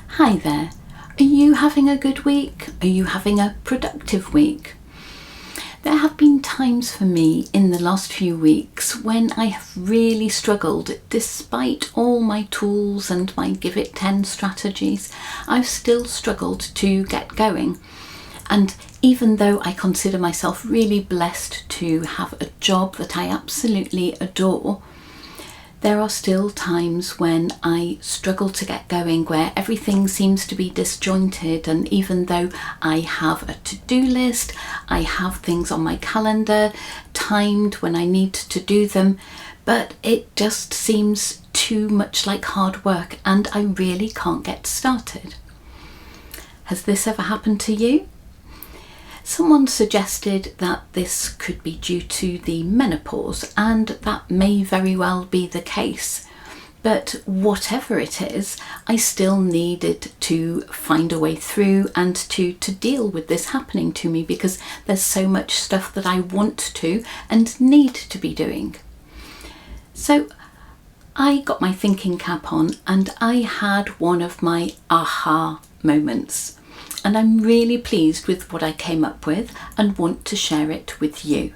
Hi there. Are you having a good week? Are you having a productive week? There have been times for me in the last few weeks when I have really struggled. Despite all my tools and my Give It 10 strategies, I've still struggled to get going. And even though I consider myself really blessed to have a job that I absolutely adore, there are still times when I struggle to get going, where everything seems to be disjointed, and even though I have a to-do list, I have things on my calendar timed when I need to do them, but it just seems too much like hard work and I really can't get started. Has this ever happened to you? Someone suggested that this could be due to the menopause, and that may very well be the case. But whatever it is, I still needed to find a way through and to deal with this happening to me, because there's so much stuff that I want to and need to be doing. So I got my thinking cap on and I had one of my aha moments. And I'm really pleased with what I came up with and want to share it with you.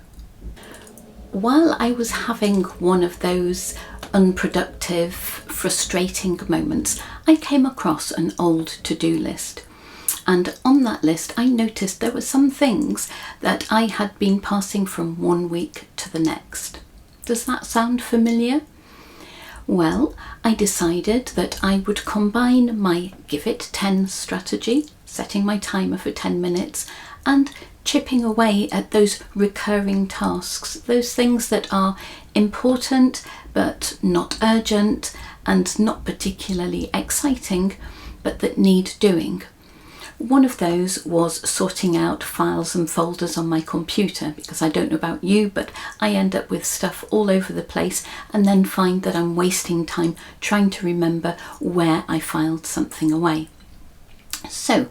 While I was having one of those unproductive, frustrating moments, I came across an old to-do list. And on that list, I noticed there were some things that I had been passing from one week to the next. Does that sound familiar? Well, I decided that I would combine my Give It 10 strategy, setting my timer for 10 minutes, and chipping away at those recurring tasks, those things that are important but not urgent and not particularly exciting, but that need doing. One of those was sorting out files and folders on my computer, because I don't know about you, but I end up with stuff all over the place and then find that I'm wasting time trying to remember where I filed something away. So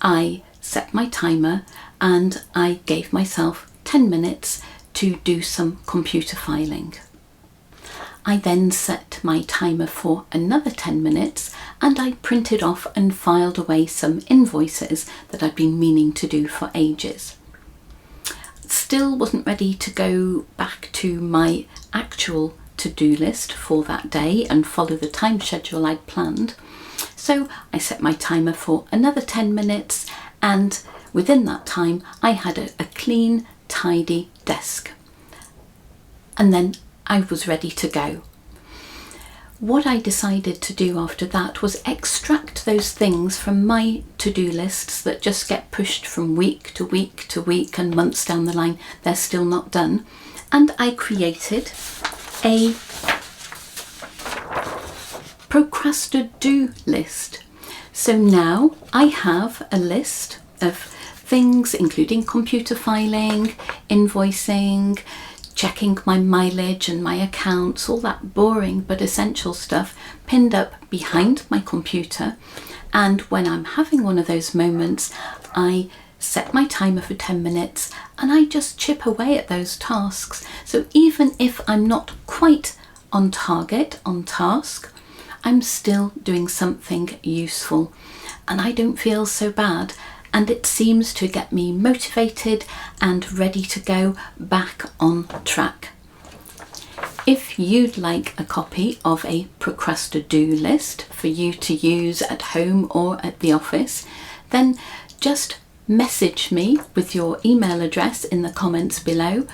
I set my timer and I gave myself 10 minutes to do some computer filing. I then set my timer for another 10 minutes and I printed off and filed away some invoices that I'd been meaning to do for ages. Still wasn't ready to go back to my actual to-do list for that day and follow the time schedule I'd planned. So I set my timer for another 10 minutes and within that time I had a clean, tidy desk. And then I was ready to go. What I decided to do after that was extract those things from my to-do lists that just get pushed from week to week to week, and months down the line they're still not done. And I created a procrastinator list. So now I have a list of things including computer filing, invoicing, checking my mileage and my accounts, all that boring but essential stuff pinned up behind my computer. And when I'm having one of those moments, I set my timer for 10 minutes and I just chip away at those tasks. So even if I'm not quite on target, on task, I'm still doing something useful and I don't feel so bad. And it seems to get me motivated and ready to go back on track. If you'd like a copy of a procrastinator list for you to use at home or at the office, then just message me with your email address in the comments below,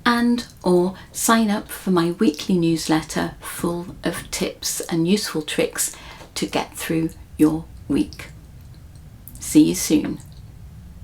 and or sign up for my weekly newsletter full of tips and useful tricks to get through your week. See you soon.